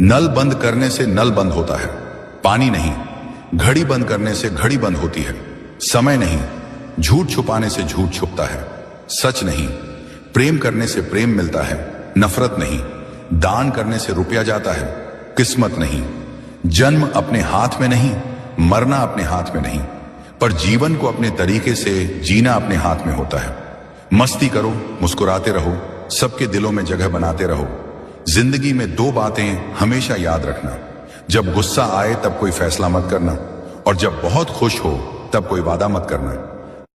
नल बंद करने से नल बंद होता है, पानी नहीं। घड़ी बंद करने से घड़ी बंद होती है, समय नहीं। झूठ छुपाने से झूठ छुपता है, सच नहीं। प्रेम करने से प्रेम मिलता है, नफरत नहीं। दान करने से रुपया जाता है, किस्मत नहीं। जन्म अपने हाथ में नहीं, मरना अपने हाथ में नहीं, पर जीवन को अपने तरीके से जीना अपने हाथ में होता है। मस्ती करो, मुस्कुराते रहो, सबके दिलों में जगह बनाते रहो। जिंदगी में दो बातें हमेशा याद रखना, जब गुस्सा आए तब कोई फैसला मत करना, और जब बहुत खुश हो तब कोई वादा मत करना।